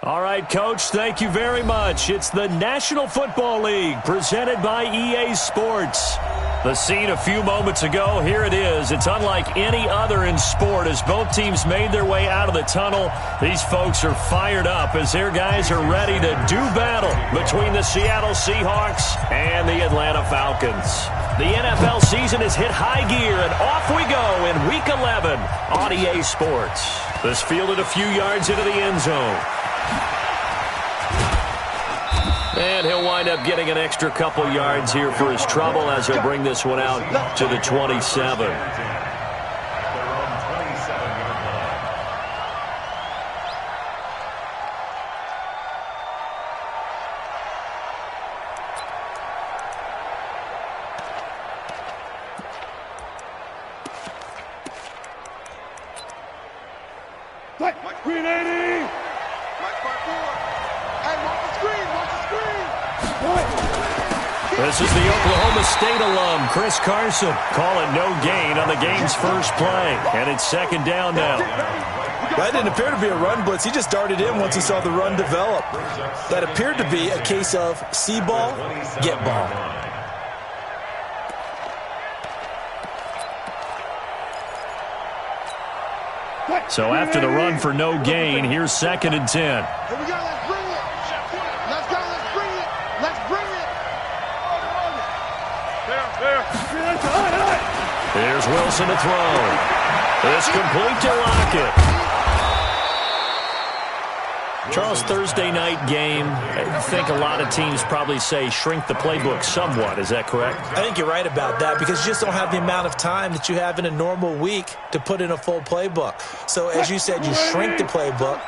All right, Coach, thank you very much. It's the National Football League presented by EA Sports. The scene a few moments ago, here it is. It's unlike any other in sport as both teams made their way out of the tunnel. These folks are fired up as their guys are ready to do battle between the Seattle Seahawks and the Atlanta Falcons. The NFL season has hit high gear, and off we go in Week 11 on EA Sports. This fielded a few yards into the end zone. And he'll wind up getting an extra couple yards here for his trouble as he'll bring this one out to the 27. This is the Oklahoma State alum, Chris Carson, calling no gain on the game's first play. And it's second down now. That didn't appear to be a run blitz. He just darted in once he saw the run develop. That appeared to be a case of see ball, get ball. So after the run for no gain, here's second and 10. Here we go, let's bring it. Let's go, let's bring it. Let's bring it. Here's Wilson to throw. It's complete to Lockett. Charles, Thursday night game, I think a lot of teams probably say shrink the playbook somewhat. Is that correct? I think you're right about that because you just don't have the amount of time that you have in a normal week to put in a full playbook. So as you said, you shrink the playbook,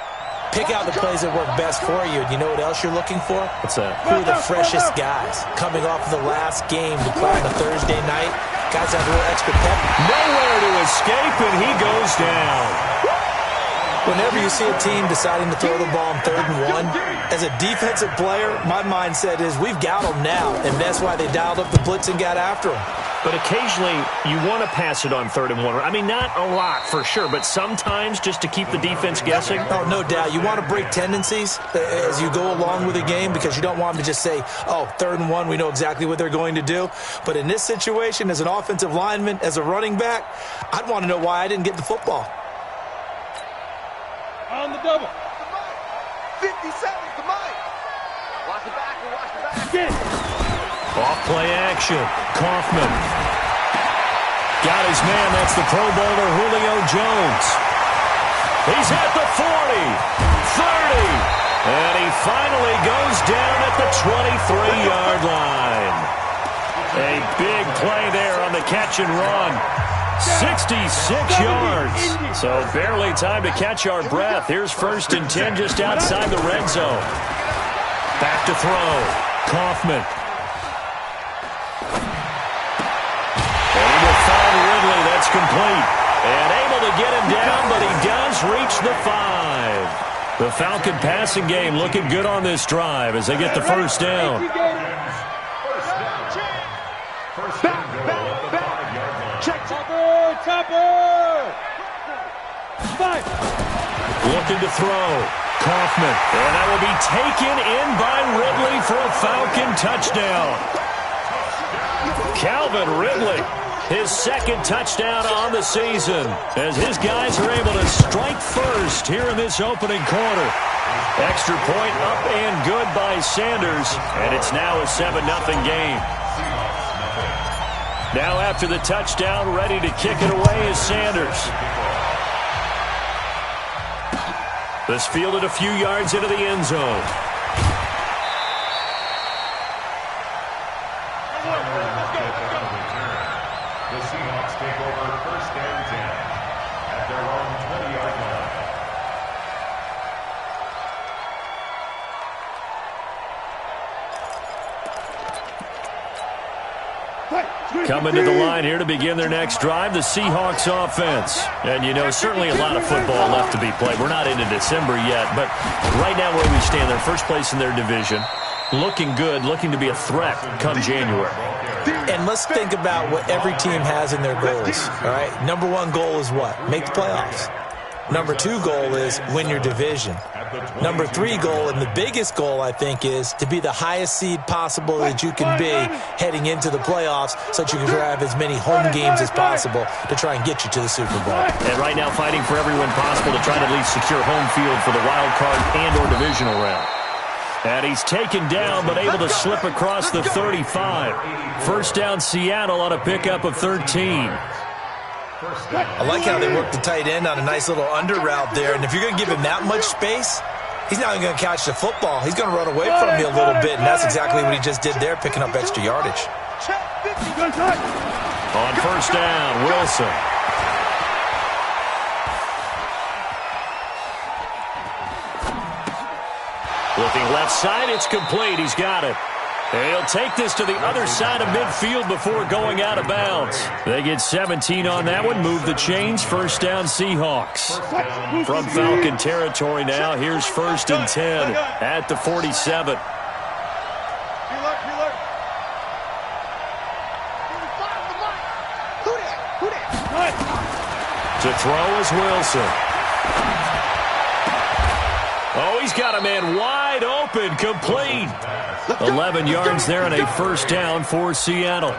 pick out the plays that work best for you. And you know what else you're looking for? What's that? Who are the freshest guys coming off of the last game to play on a Thursday night? Guys have a little extra pep. Nowhere to escape, and he goes down. Whenever you see a team deciding to throw the ball on 3rd and 1, as a defensive player, my mindset is we've got them now, and that's why they dialed up the blitz and got after them. But occasionally, you want to pass it on 3rd and 1. I mean, not a lot for sure, but sometimes just to keep the defense guessing. Oh, no doubt. You want to break tendencies as you go along with the game because you don't want them to just say, oh, 3rd and 1, we know exactly what they're going to do. But in this situation, as an offensive lineman, as a running back, I'd want to know why I didn't get the football. On the double. 50 seconds to Mike. Watch the back, watch the back. Off play action. Kaufman. Got his man. That's the Pro Bowler Julio Jones. He's at the 40, 30, and he finally goes down at the 23-yard line. A big play there on the catch and run. 66 yards. So barely time to catch our breath. Here's 1st and 10 just outside the red zone. Back to throw. Kaufman. And he will find Ridley. That's complete. And able to get him down, but he does reach the 5. The Falcon passing game looking good on this drive as they get the first down. Looking to throw. Kaufman. And that will be taken in by Ridley for a Falcon touchdown. Calvin Ridley, his 2nd touchdown on the season as his guys are able to strike first here in this opening quarter. Extra point up and good by Sanders, and it's now a 7-0 game. Now after the touchdown, ready to kick it away is Sanders. This fielded a few yards into the end zone. The Seahawks take over 1st and 10 at their own 20-yard line. Coming to the line here to begin their next drive, the Seahawks offense. And, you know, certainly a lot of football left to be played. We're not into December yet, but right now where we stand, they're first place in their division. Looking good, looking to be a threat come January. And let's think about what every team has in their goals, all right? Number 1 goal is what? Make the playoffs. Number 2 goal is win your division. Number 3 goal, and the biggest goal, I think, is to be the highest seed possible that you can be heading into the playoffs so that you can have as many home games as possible to try and get you to the Super Bowl. And right now fighting for every win possible to try to at least secure home field for the wild card and or divisional round. And he's taken down but able to slip across the 35. First down Seattle on a pickup of 13. I like how they work the tight end on a nice little under route there. And if you're going to give him that much space, he's not even going to catch the football. He's going to run away from you a little bit, and that's exactly what he just did there, picking up extra yardage. On first down, Wilson. Looking left side, it's complete. He's got it. He'll take this to the other side of midfield before going out of bounds. They get 17 on that one, move the chains, first down Seahawks. From Falcon territory now, here's first and 10 at the 47. To throw is Wilson. Oh, he's got a man wide open, complete. 11 yards there and a first down for Seattle.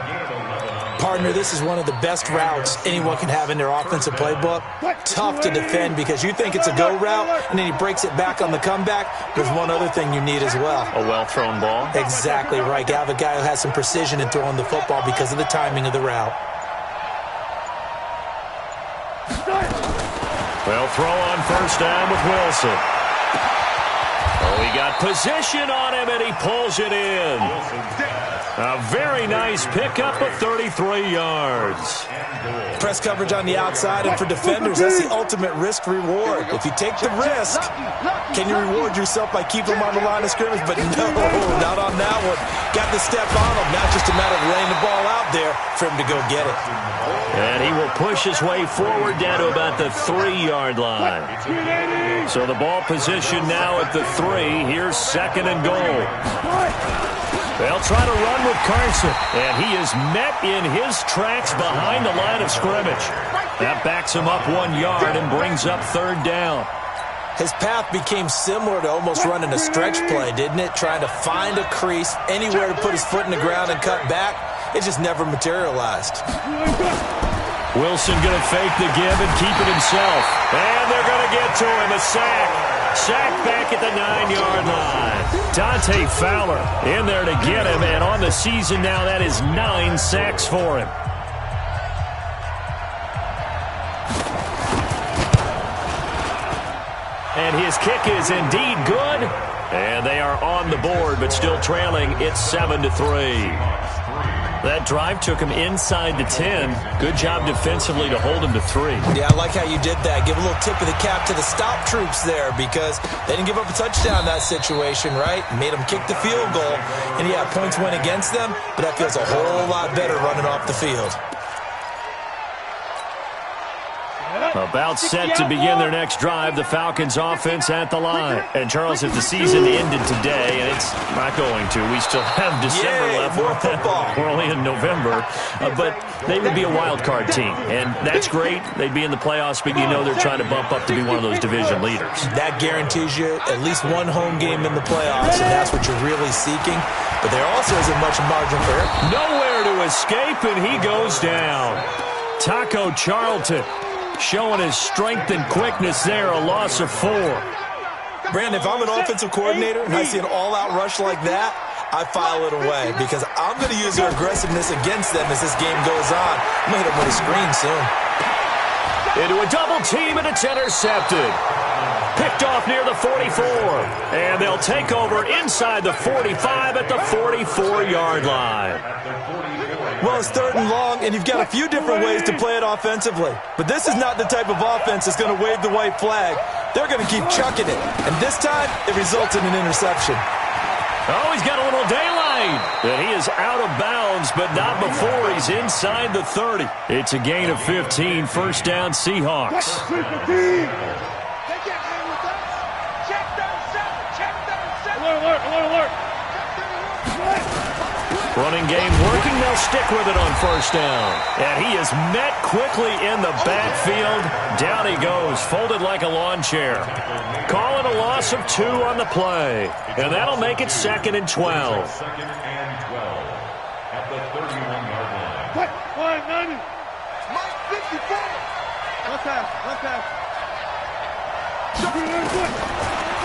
Partner, this is one of the best routes anyone can have in their offensive playbook. Tough to defend because you think it's a go route, and then he breaks it back on the comeback. There's one other thing you need as well. A well-thrown ball? Exactly right. You have a guy who has some precision in throwing the football because of the timing of the route. Well, throw on first down with Wilson. Oh, he got position on him, and he pulls it in. A very nice pickup of 33 yards. Press coverage on the outside, and for defenders, that's the ultimate risk-reward. If you take the risk, can you reward yourself by keeping them on the line of scrimmage? But no, not on that one. Got the step on him. Now just a matter of laying the ball out there for him to go get it. And he will push his way forward down to about the 3-yard line. So the ball position now at the 3. Here's second and goal. They'll try to run with Carson, and he is met in his tracks behind the line of scrimmage. That backs him up 1 yard and brings up third down. His path became similar to almost running a stretch play, didn't it? Trying to find a crease, anywhere to put his foot in the ground and cut back. It just never materialized. Wilson going to fake the give and keep it himself. And they're going to get to him, a sack. Sack back at the 9-yard line. Dante Fowler in there to get him, and on the season now, that is 9 sacks for him. And his kick is indeed good. And they are on the board, but still trailing. It's 7-3. That drive took him inside the 10. Good job defensively to hold him to 3. Yeah, I like how you did that. Give a little tip of the cap to the stop troops there because they didn't give up a touchdown in that situation, right? Made them kick the field goal. And, yeah, points went against them, but that feels a whole lot better running off the field. About set to begin their next drive, the Falcons offense at the line. And, Charles, if the season ended today, and it's not going to, we still have December left. More football. We're only in November. But they would be a wild card team, and that's great. They'd be in the playoffs, but you know they're trying to bump up to be one of those division leaders. That guarantees you at least one home game in the playoffs, and that's what you're really seeking. But there also isn't much margin for it. Nowhere to escape, and he goes down. Taco Charlton showing his strength and quickness there, a loss of 4. Brandon, if I'm an offensive coordinator and I see an all-out rush like that, I file it away because I'm going to use their aggressiveness against them as this game goes on. I'm going to hit them with a screen soon. Into a double team, and it's intercepted. Picked off near the 44. And they'll take over inside the 45 at the 44-yard line. Well, it's third and long, and you've got a few different ways to play it offensively. But this is not the type of offense that's going to wave the white flag. They're going to keep chucking it. And this time, it results in an interception. Oh, he's got a little daylight. And he is out of bounds, but not before he's inside the 30. It's a gain of 15, first down Seahawks. Running game working. They'll stick with it on first down. And he is met quickly in the backfield. Down he goes, folded like a lawn chair. Calling a loss of 2 on the play. And that'll make it 2nd and 12. Second and 12 at the 31-yard line. What? 190. Mike 54. One pass.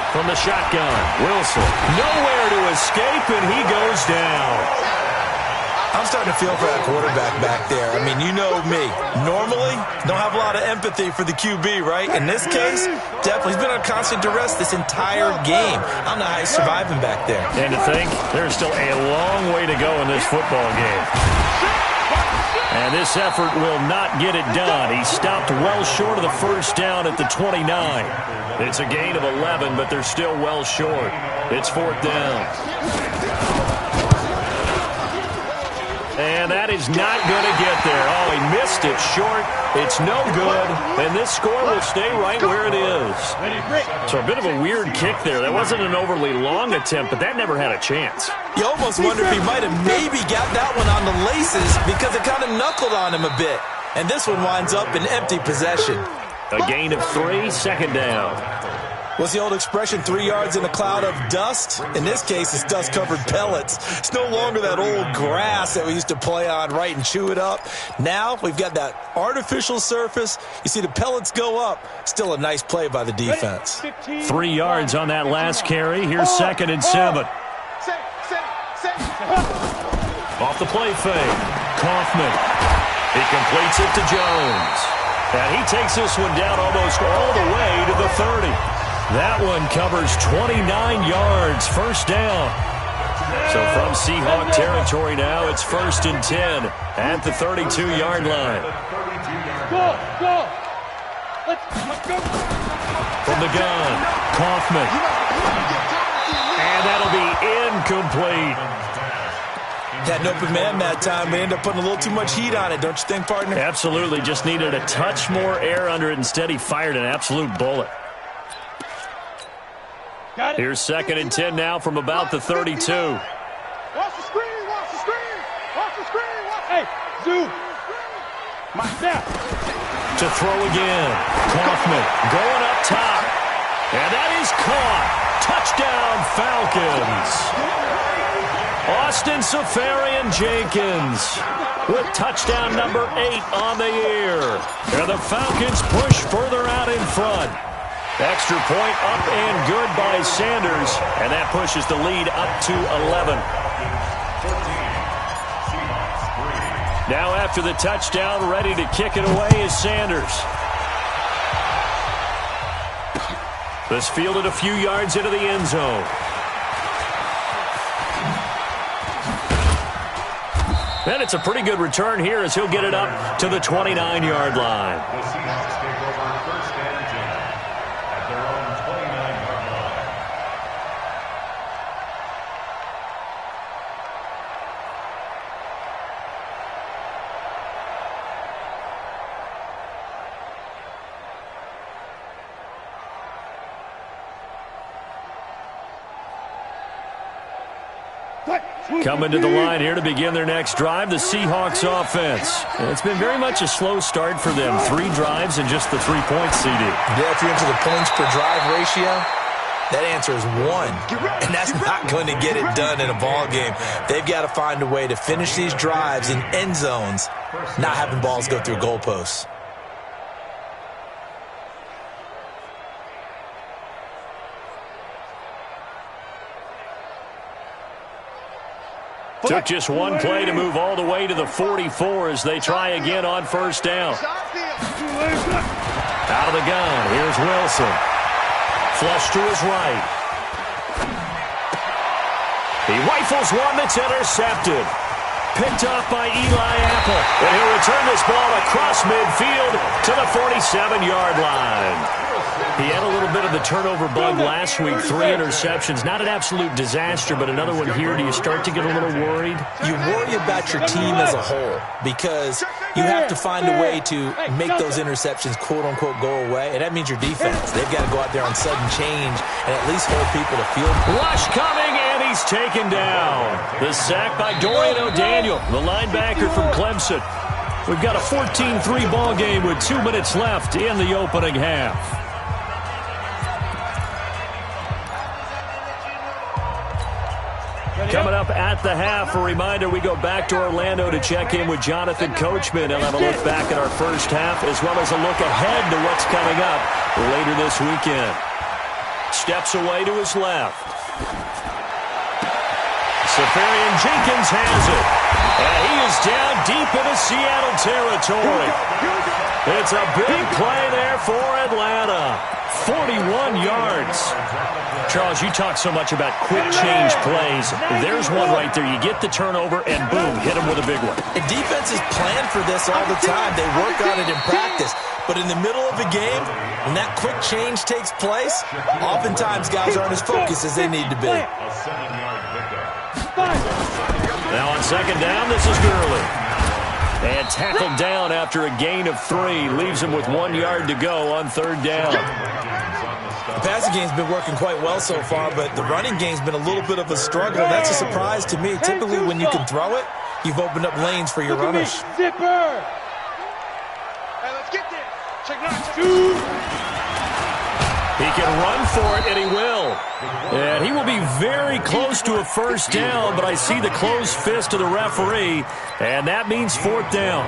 From the shotgun, Wilson. Nowhere to escape, and he goes down. I'm starting to feel for that quarterback back there. I mean, you know me. Normally, don't have a lot of empathy for the QB, right? In this case, definitely. He's been on constant duress this entire game. I don't know how he's surviving back there. And to think, there's still a long way to go in this football game. And this effort will not get it done. He stopped well short of the first down at the 29. It's a gain of 11, but they're still well short. It's 4th down. And that is not going to get there. Oh, he missed it short. It's no good. And this score will stay right where it is. So a bit of a weird kick there. That wasn't an overly long attempt, but that never had a chance. You almost wonder if he might have maybe got that one on the laces because it kind of knuckled on him a bit. And this one winds up in empty possession. A gain of 3, 2nd down. What's the old expression, 3 yards in a cloud of dust? In this case, it's dust-covered pellets. It's no longer that old grass that we used to play on, right, and chew it up. Now we've got that artificial surface. You see the pellets go up. Still a nice play by the defense. 3 yards on that last carry. Here's 2nd and 7. Off the play fake. Kaufman. He completes it to Jones. And he takes this one down almost all the way to the 30. That one covers 29 yards, first down. So from Seahawk territory now, it's 1st and 10 at the 32-yard line. Go! Let's go! From the gun, Kaufman. And that'll be incomplete. Had an open man that time. They end up putting a little too much heat on it, don't you think, partner? Absolutely. Just needed a touch more air under it. Instead, he fired an absolute bullet. Here's 2nd and 10 now from about the 32. Watch the screen! Hey, zoom! To throw again. Kaufman going up top. And that is caught. Touchdown, Falcons. Austin Safarian-Jenkins with touchdown number 8 on the year. And the Falcons push further out in front. Extra point up and good by Sanders. And that pushes the lead up to 11. Now after the touchdown, ready to kick it away is Sanders. This fielded a few yards into the end zone. And it's a pretty good return here as he'll get it up to the 29-yard line. The Seahawks take over 1st and 10 at their own 29-yard line. Coming to the line here to begin their next drive, the Seahawks offense. It's been very much a slow start for them. 3 drives and just the 3 points, CD. Yeah, if you're into the points per drive ratio, that answer is 1. And that's not going to get it done in a ball game. They've got to find a way to finish these drives in end zones, not having balls go through goalposts. Took just one play to move all the way to the 44 as they try again on first down. Out of the gun, here's Wilson. Flush to his right. He rifles one that's intercepted. Picked off by Eli Apple. And he'll return this ball across midfield to the 47-yard line. He had a little bit of the turnover bug last week, 3 interceptions. Not an absolute disaster, but another one here. Do you start to get a little worried? You worry about your team as a whole because you have to find a way to make those interceptions, quote-unquote, go away, and that means your defense. They've got to go out there on sudden change and at least hold people to field. Rush coming, and he's taken down. The sack by Dorian O'Daniel, the linebacker from Clemson. We've got a 14-3 ball game with 2 minutes left in the opening half. Coming up at the half, a reminder, we go back to Orlando to check in with Jonathan Coachman. He'll have a look back at our first half as well as a look ahead to what's coming up later this weekend. Steps away to his left. Safarian Jenkins has it. And he is down deep into Seattle territory. It's a big play there for Atlanta. 41 yards. Charles, you talk so much about quick change plays. There's one right there. You get the turnover, and boom, hit him with a big one. And defenses plan for this all the time. They work on it in practice. But in the middle of the game, when that quick change takes place, oftentimes guys aren't as focused as they need to be. Now on second down, this is Gurley. And tackled down after a gain of 3. Leaves him with 1 yard to go on third down. The passing game's been working quite well so far, but the running game's been a little bit of a struggle. That's a surprise to me. Typically, when you can throw it, you've opened up lanes for your runners. Zipper! Hey, let's get this. Check number 2. He can run for it, and he will. And he will be very close to a first down, but I see the closed fist of the referee, and that means fourth down.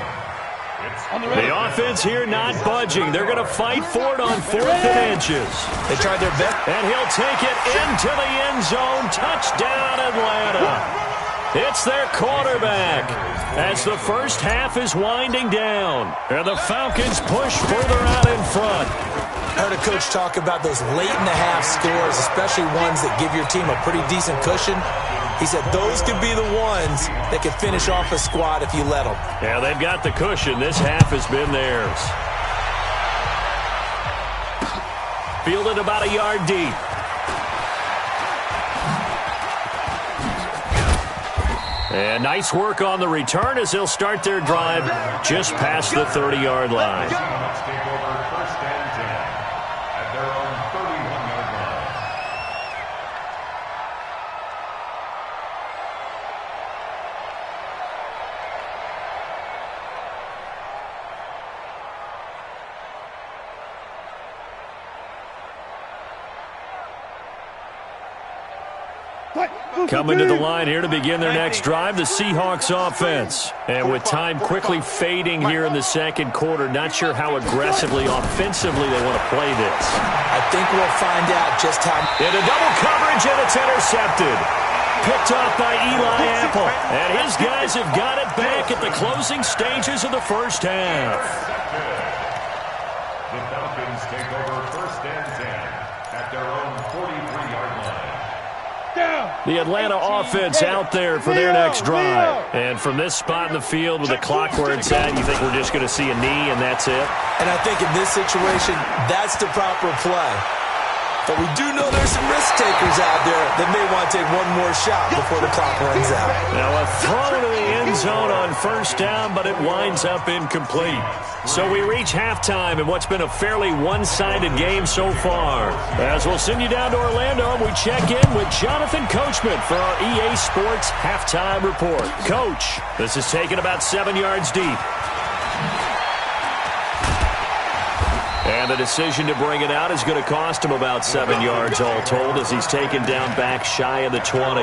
The offense here not budging. They're going to fight for it on 4th and inches. They tried their best. And he'll take it into the end zone. Touchdown, Atlanta. It's their quarterback as the first half is winding down. And the Falcons push further out in front. I heard a coach talk about those late-in-the-half scores, especially ones that give your team a pretty decent cushion. He said those could be the ones that can finish off a squad if you let them. Yeah, they've got the cushion. This half has been theirs. Fielded about a yard deep. And nice work on the return as they'll start their drive just past the 30-yard line. Coming to the line here to begin their next drive, the Seahawks offense. And with time quickly fading here in the second quarter, not sure how aggressively, offensively they want to play this. I think we'll find out just how. Into double coverage, and it's intercepted. Picked off by Eli Apple. And his guys have got it back at the closing stages of the first half. The Falcons take over 1st and 10 at their own 43-yard line. The Atlanta offense out there for their next drive. And from this spot in the field with the clock where it's at, you think we're just going to see a knee and that's it? And I think in this situation, that's the proper play. But we do know there's some risk takers out there that may want to take one more shot before the clock runs out. Now a throw to the end zone on first down, but it winds up incomplete. So we reach halftime in what's been a fairly one-sided game so far. As we'll send you down to Orlando, we check in with Jonathan Coachman for our EA Sports Halftime Report. Coach, this is taken about 7 yards deep. And the decision to bring it out is going to cost him about 7 yards all told as he's taken down back shy of the 20.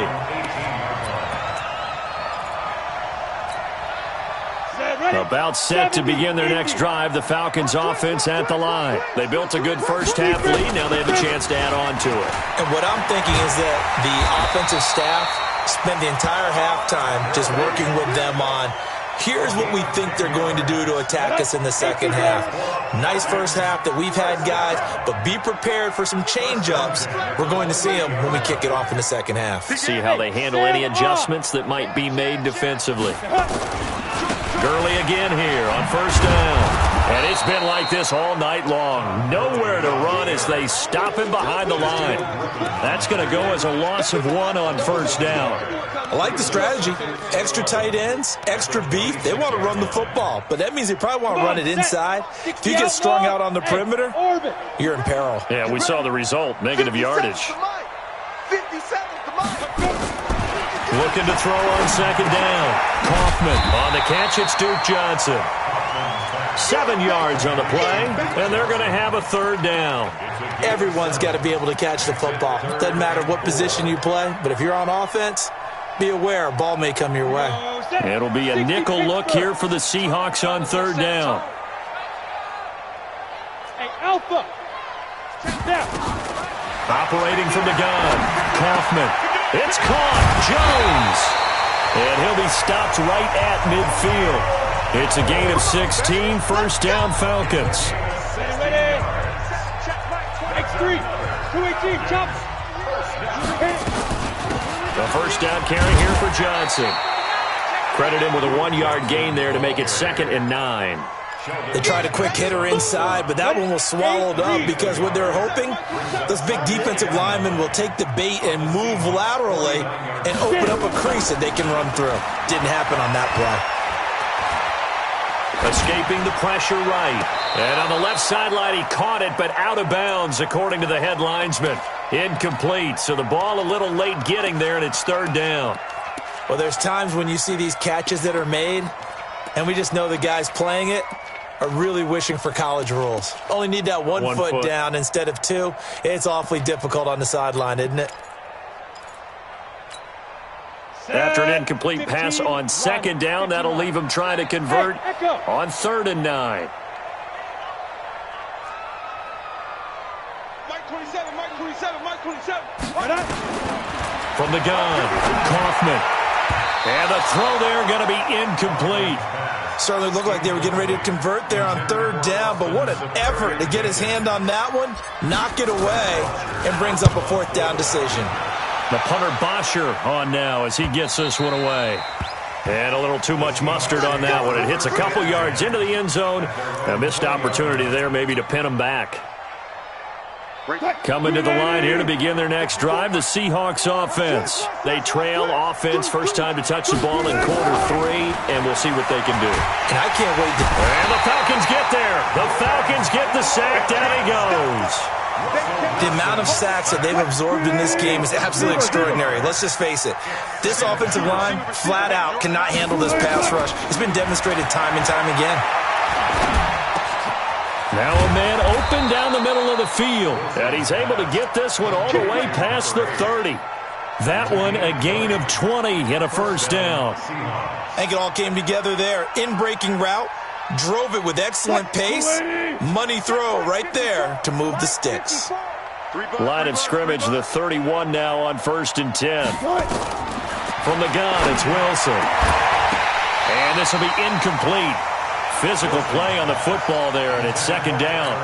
About set to begin their next drive, the Falcons offense at the line. They built a good first half lead. Now they have a chance to add on to it. And what I'm thinking is that the offensive staff spent the entire halftime just working with them on here's what we think they're going to do to attack us in the second half. Nice first half that we've had, guys, but be prepared for some change-ups. We're going to see them when we kick it off in the second half. See how they handle any adjustments that might be made defensively. Gurley again here on first down. And it's been like this all night long. Nowhere to run as they stop him behind the line. That's going to go as a loss of 1 on first down. I like the strategy. Extra tight ends, extra beef. They want to run the football, but that means they probably want to run it inside. If you get strung out on the perimeter, you're in peril. Yeah, we saw the result, negative yardage. 50 seconds to Mike. Looking to throw on second down. Kaufman on the catch. It's Duke Johnson. 7 yards on the play, and they're going to have a third down. Everyone's got to be able to catch the football. Doesn't matter what position you play, but if you're on offense, be aware a ball may come your way. It'll be a nickel look here for the Seahawks on third down. Hey, Alpha. Operating from the gun. Kaufman. It's caught. Jones. And he'll be stopped right at midfield. It's a gain of 16. First down, Falcons. Ready. X3. 218. Chop. The first down carry here for Johnson. Credit him with a 1-yard gain there to make it 2nd and 9. They tried a quick hitter inside, but that one was swallowed up because what they're hoping, those big defensive linemen will take the bait and move laterally and open up a crease that they can run through. Didn't happen on that play. Escaping the pressure right. And on the left sideline, he caught it, but out of bounds, according to the head linesman. Incomplete, so the ball a little late getting there, and it's third down. Well, there's times when you see these catches that are made, and we just know the guys playing it are really wishing for college rules. Only need that one foot down instead of 2. It's awfully difficult on the sideline, isn't it? After an incomplete pass on second down, that'll leave him trying to convert on 3rd and 9. Mike 27, Mike 27, Mike 27. From the gun, Kaufman. And the throw there going to be incomplete. Certainly looked like they were getting ready to convert there on 3rd down, but what an effort to get his hand on that one, knock it away, and brings up a 4th down decision. The punter Bosher on now as he gets this one away. And a little too much mustard on that one. It hits a couple yards into the end zone. A missed opportunity there maybe to pin him back. Coming to the line here to begin their next drive, the Seahawks offense. They trail offense, first time to touch the ball in Q3, and we'll see what they can do. And I can't wait to... And the Falcons get there. The Falcons get the sack. Down he goes. The amount of sacks that they've absorbed in this game is absolutely extraordinary. Let's just face it. This offensive line, flat out, cannot handle this pass rush. It's been demonstrated time and time again. Now a man open down the middle of the field. And he's able to get this one all the way past the 30. That one a gain of 20 and a first down. I think it all came together there. In-breaking route. Drove it with excellent pace. Money throw right there to move the sticks. Line of scrimmage, the 31 now on 1st and 10. From the gun, it's Wilson. And this will be incomplete. Physical play on the football there, and it's 2nd down.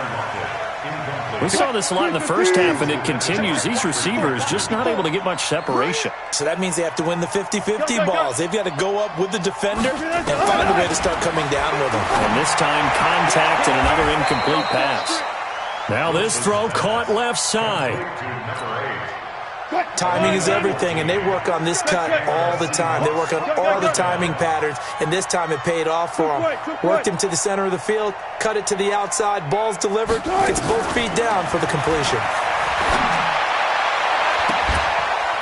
We saw this a lot in the first half, and it continues. These receivers just not able to get much separation. So that means they have to win the 50-50 balls. They've got to go up with the defender and find a way to start coming down with them. And this time, contact and another incomplete pass. Now this throw caught left side. Timing is everything, and they work on this cut all the time. They work on all the timing patterns, and this time it paid off for them. Worked him to the center of the field, cut it to the outside, ball's delivered, gets both feet down for the completion.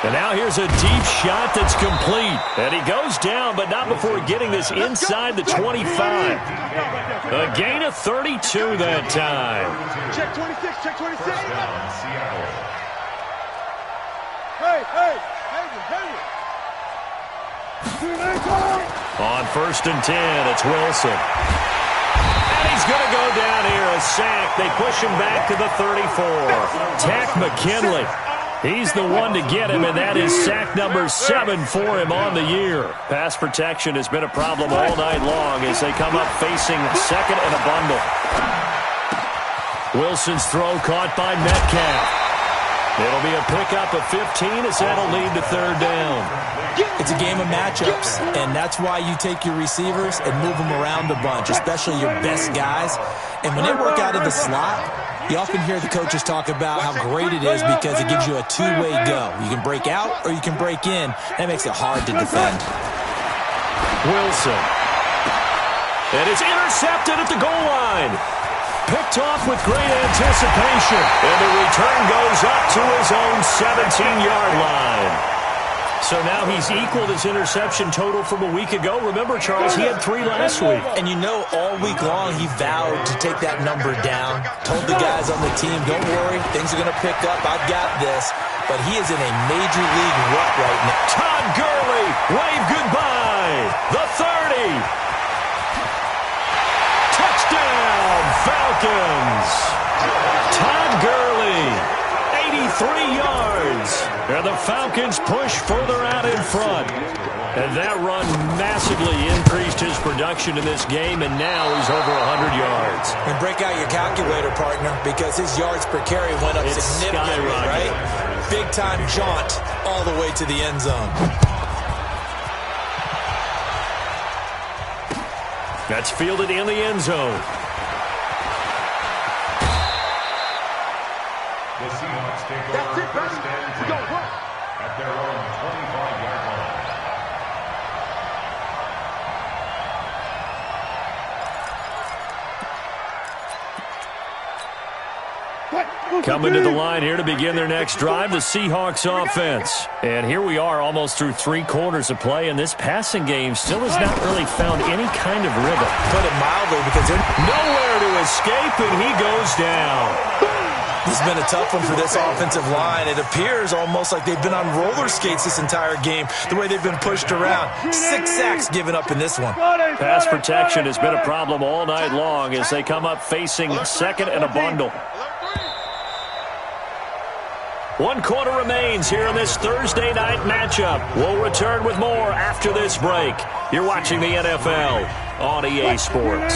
And now here's a deep shot that's complete. And he goes down, but not before getting this inside the 25. A gain of 32 that time. Check 26, check 26. Hey. On 1st and 10, it's Wilson. And he's going to go down here, a sack. They push him back to the 34. Tack McKinley. He's the one to get him, and that is sack number 7 for him on the year. Pass protection has been a problem all night long as they come up facing 2nd and a bundle. Wilson's throw caught by Metcalf. It'll be a pickup of 15 as that'll lead to 3rd down. It's a game of matchups, and that's why you take your receivers and move them around a bunch, especially your best guys. And when they work out of the slot, you often hear the coaches talk about how great it is because it gives you a two-way go. You can break out or you can break in. That makes it hard to defend. Wilson. And it's intercepted at the goal line. Picked off with great anticipation. And the return goes up to his own 17-yard line. So now he's equaled his interception total from a week ago. Remember, Charles, he had 3 last week. And you know, all week long he vowed to take that number down. Told the guys on the team, don't worry, things are going to pick up. I've got this. But he is in a major league rut right now. Todd Gurley, wave goodbye. The 30. Touchdown, Falcons. Todd Gurley, 83 yards. And the Falcons push further out in front. And that run massively increased his production in this game, and now he's over 100 yards. And break out your calculator, partner, because his yards per carry went up significantly, right? Big-time jaunt all the way to the end zone. That's fielded in the end zone. The Seahawks take over first and 10 at their own 25-yard line. Coming to the line here to begin their next drive, the Seahawks offense. And here we are almost through 3 quarters of play, and this passing game still has not really found any kind of rhythm. Put it mildly, because they're nowhere to escape, and he goes down. This has been a tough one for this offensive line. It appears almost like they've been on roller skates this entire game, the way they've been pushed around. 6 sacks given up in this one. Pass protection has been a problem all night long as they come up facing second and a bundle. 1 quarter remains here in this Thursday night matchup. We'll return with more after this break. You're watching the NFL on EA Sports.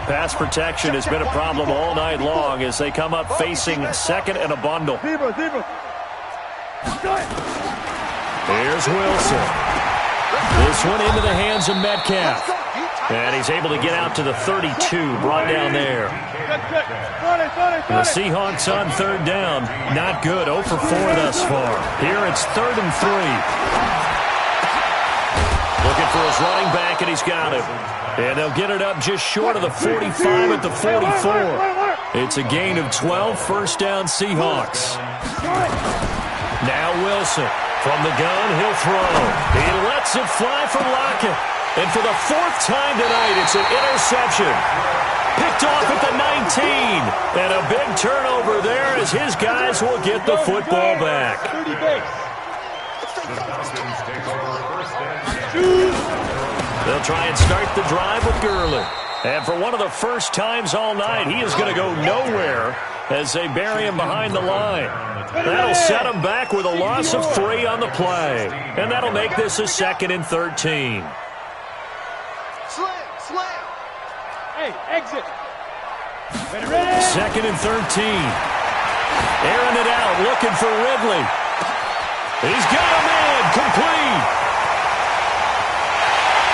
Pass protection has been a problem all night long as they come up facing second and a bundle. Here's Wilson. This one into the hands of Metcalf. And he's able to get out to the 32, brought down there. The Seahawks on 3rd down. Not good, 0 for 4 thus far. Here it's 3rd and 3. Looking for his running back, and he's got him. And they'll get it up just short of the 45 at the 44. It's a gain of 12, first down Seahawks. Now Wilson. From the gun, he'll throw. He lets it fly for Lockett. And for the 4th time tonight, it's an interception. Picked off at the 19. And a big turnover there as his guys will get the football back. They'll try and start the drive with Gurley. And for one of the first times all night, he is going to go nowhere as they bury him behind the line. That'll set him back with a loss of 3 on the play. And that'll make this a 2nd and 13. Slam. Hey, exit. 2nd and 13. Airing it out, looking for Ridley. He's got him in, complete.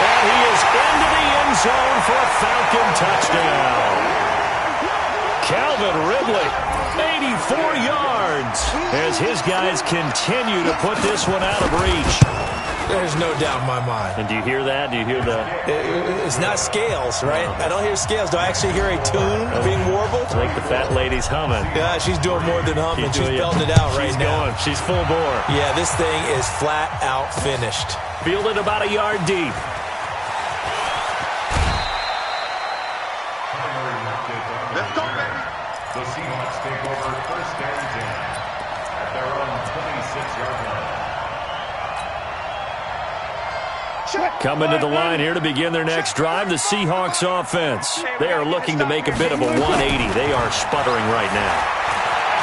And he is into the end zone for a Falcon touchdown. Calvin Ridley, 84 yards, as his guys continue to put this one out of reach. There's no doubt in my mind. And do you hear that? Do you hear that? It's not scales, right? I don't hear scales. Do I actually hear a tune being warbled? It's like the fat lady's humming. Yeah, she's doing more than humming. She's belting it out right now. Going. She's full bore. Yeah, this thing is flat out finished. Fielded about a yard deep. Let's go, baby. The Seahawks take over first and 10 at their own 26-yard line. Coming to the line here to begin their next drive, the Seahawks offense. They are looking to make a bit of a 180. They are sputtering right now.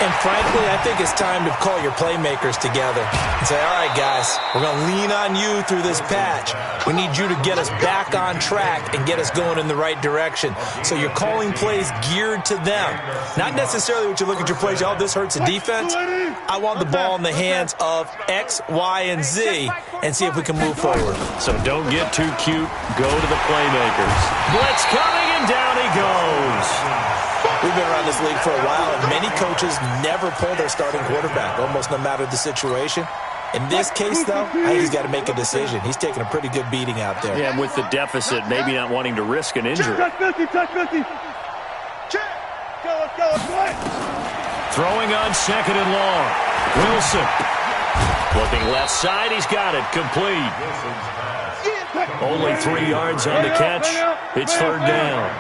And frankly, I think it's time to call your playmakers together and say, all right, guys, we're going to lean on you through this patch. We need you to get us back on track and get us going in the right direction. So you're calling plays geared to them. Not necessarily what you look at your plays, oh, this hurts the defense. I want the ball in the hands of X, Y, and Z and see if we can move forward. So don't get too cute. Go to the playmakers. Blitz coming, and down he goes. We've been around this league for a while, and many coaches never pull their starting quarterback, almost no matter the situation. In this case, though, I think he's got to make a decision. He's taking a pretty good beating out there. Yeah, with the deficit, maybe not wanting to risk an injury. Touch 50. Check. Let's go. Throwing on 2nd and long. Wilson. Looking left side, he's got it. Complete. Only 3 yards on the catch. It's third down.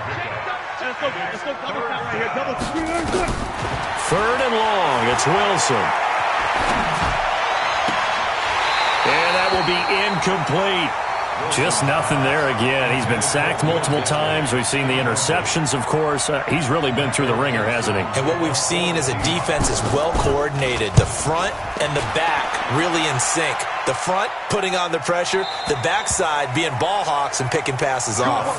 Third and long. It's Wilson. And that will be incomplete. Just nothing there again. He's been sacked multiple times. We've seen the interceptions, of course. He's really been through the ringer, hasn't he? And what we've seen is a defense is well coordinated. The front and the back really in sync. The front putting on the pressure, the backside being ball hawks and picking passes off.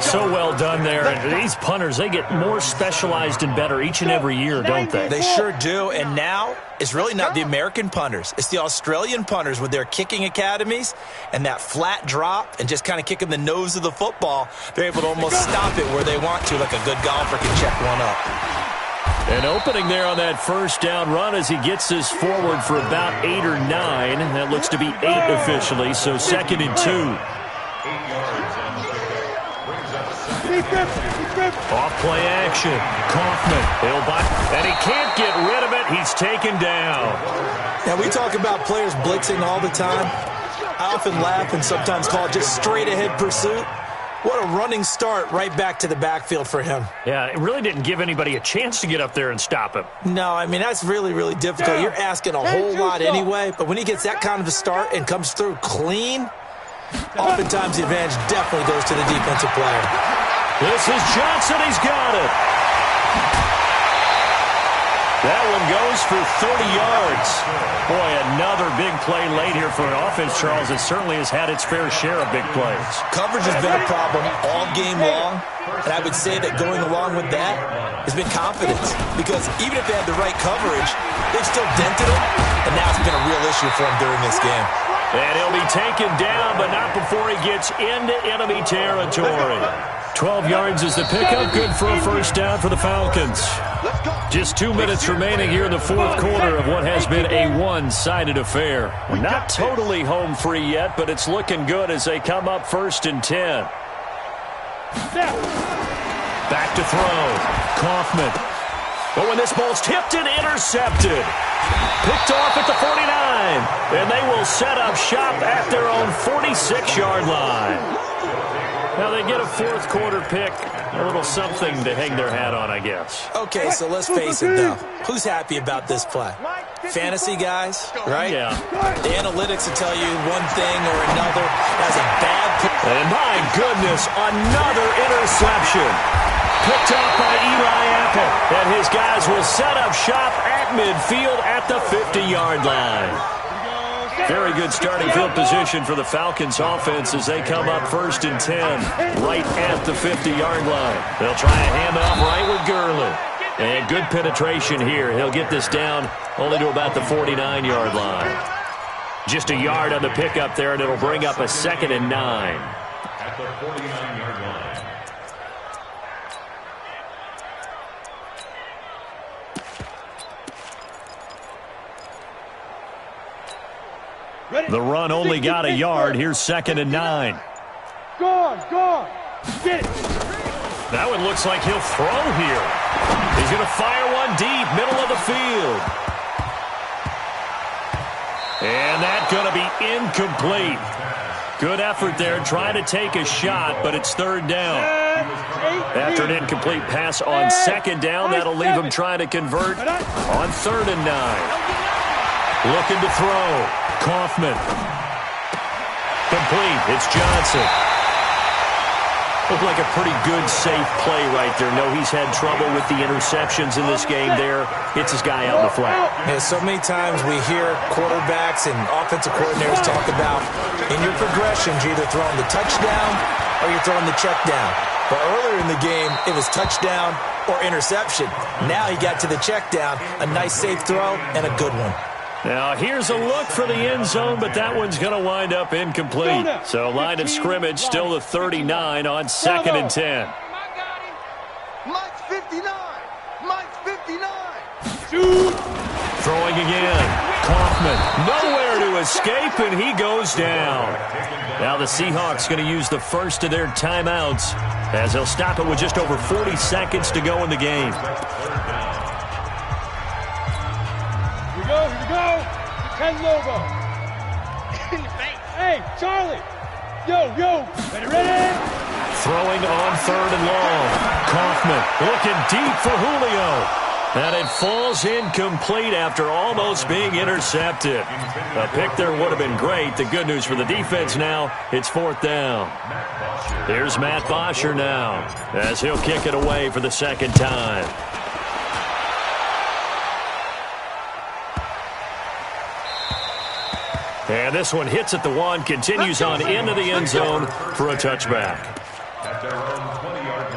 So well done there. And these punters, they get more specialized and better each and every year, don't they? They sure do. And now it's really not the American punters. It's the Australian punters with their kicking academies and that flat drop and just kind of kicking the nose of the football. They're able to almost stop it where they want to, like a good golfer can check one up. An opening there on that first down run as he gets this forward for about 8 or 9. That looks to be 8 officially, so 2nd and 2. Off play action. Kaufman. And he can't get rid of it. He's taken down. Now, we talk about players blitzing all the time. I often laugh and sometimes call it just straight ahead pursuit. What a running start right back to the backfield for him. Yeah, it really didn't give anybody a chance to get up there and stop him. No, I mean, that's really, really difficult. You're asking a whole lot anyway, but when he gets that kind of a start and comes through clean, oftentimes the advantage definitely goes to the defensive player. This is Johnson. He's got it. That one goes for 30 yards. Boy, another big play late here for an offense, Charles. It certainly has had its fair share of big plays. Coverage has been a problem all game long, and I would say that going along with that has been confidence. Because even if they had the right coverage, they've still dented him, and now it's been a real issue for him during this game. And he'll be taken down, but not before he gets into enemy territory. 12 yards is the pickup. Good for a first down for the Falcons. Just 2 minutes remaining here in the fourth quarter of what has been a one-sided affair. Not totally home free yet, but it's looking good as they come up 1st and 10. Back to throw. Kaufman. Oh, and this ball's tipped and intercepted. Picked off at the 49. And they will set up shop at their own 46-yard line. Now they get a fourth quarter pick, a little something to hang their hat on, I guess. Okay, so let's face it, though. Who's happy about this play? Fantasy guys, right? Yeah. The analytics will tell you one thing or another. That's a bad pick. And my goodness, another interception. Picked off by Eli Apple. And his guys will set up shop at midfield at the 50-yard line. Very good starting field position for the Falcons offense as they come up 1st and 10 right at the 50-yard line. They'll try a handoff right with Gurley. And good penetration here. He'll get this down only to about the 49-yard line. Just a yard on the pickup there, and it'll bring up a 2nd and 9. At the 49-yard line. The run only got a yard. Here's 2nd and 9. Go on. Get it. That one looks like he'll throw here. He's going to fire one deep, middle of the field. And that's going to be incomplete. Good effort there, trying to take a shot, but it's 3rd down. After an incomplete pass on 2nd down, that'll leave him trying to convert on 3rd and 9. Looking to throw. Kaufman. Complete. It's Johnson. Looked like a pretty good, safe play right there. No, he's had trouble with the interceptions in this game there. Hits his guy out in the flat. Yeah, so many times we hear quarterbacks and offensive coordinators talk about in your progressions, you're either throwing the touchdown or you're throwing the check down. But earlier in the game, it was touchdown or interception. Now he got to the check down, a nice safe throw, and a good one. Now, here's a look for the end zone, but that one's going to wind up incomplete. So, line of scrimmage, still the 39 on 2nd and 10. Mike's 59. Mike's 59. Shoot. Throwing again. Kaufman, nowhere to escape, and he goes down. Now the Seahawks going to use the first of their timeouts as they'll stop it with just over 40 seconds to go in the game. Here we go. 10 logo. Hey, Charlie. Yo. Ready? Throwing on 3rd and long. Kaufman looking deep for Julio. And it falls incomplete after almost being intercepted. A pick there would have been great. The good news for the defense now, it's 4th down. Here's Matt Bosher now as he'll kick it away for the 2nd time. And this one hits at the 1, continues on into the end zone for a touchback. At their own 20-yard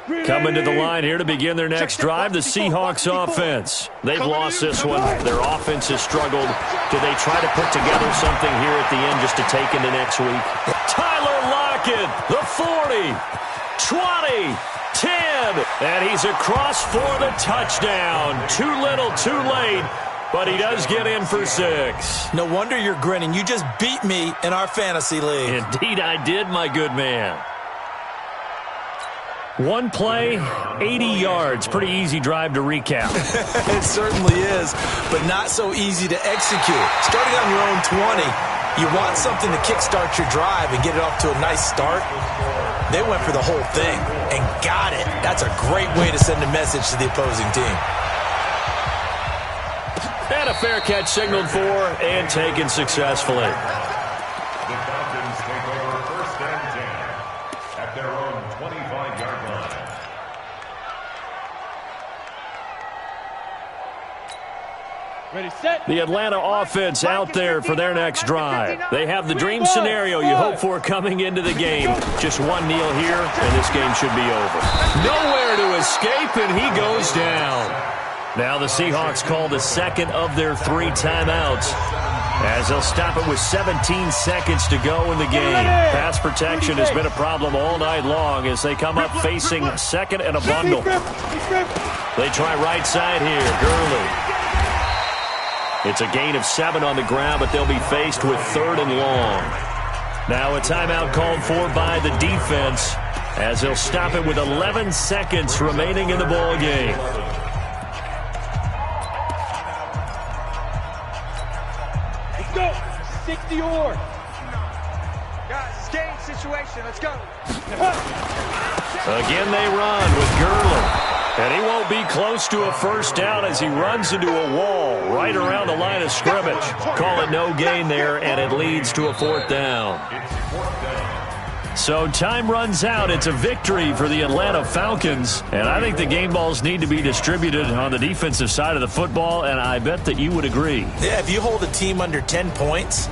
line. Coming to the line here to begin their next drive, the Seahawks offense. They've lost this one. Their offense has struggled. Do they try to put together something here at the end just to take into next week? Tyler Lockett, the 40, 20, 10, and he's across for the touchdown. Too little, too late, but he does get in for 6. No wonder you're grinning. You just beat me in our fantasy league. Indeed I did, my good man. One play, 80 yards. Pretty easy drive to recap. It certainly is, but not so easy to execute. Starting on your own 20, you want something to kickstart your drive and get it off to a nice start. They went for the whole thing and got it. That's a great way to send a message to the opposing team. And a fair catch signaled for and taken successfully. The Falcons take over 1st and 10 at their own 25-yard line. Ready, set. The Atlanta offense out there for their next drive. They have the dream scenario you hope for coming into the game. Just one kneel here, and this game should be over. Nowhere to escape, and he goes down. Now the Seahawks call the 2nd of their 3 timeouts, as they'll stop it with 17 seconds to go in the game. Pass protection has been a problem all night long as they come up facing 2nd and a bundle. They try right side here. Gurley. It's a gain of 7 on the ground, but they'll be faced with 3rd and long. Now a timeout called for by the defense as they'll stop it with 11 seconds remaining in the ball game. Let's go. 60 or. Guys, it's game situation. Let's go. Again they run with Gurley. And he won't be close to a 1st down as he runs into a wall right around the line of scrimmage. Call it no gain there, and it leads to a 4th down. So time runs out. It's a victory for the Atlanta Falcons. And I think the game balls need to be distributed on the defensive side of the football, and I bet that you would agree. Yeah, if you hold a team under 10 points,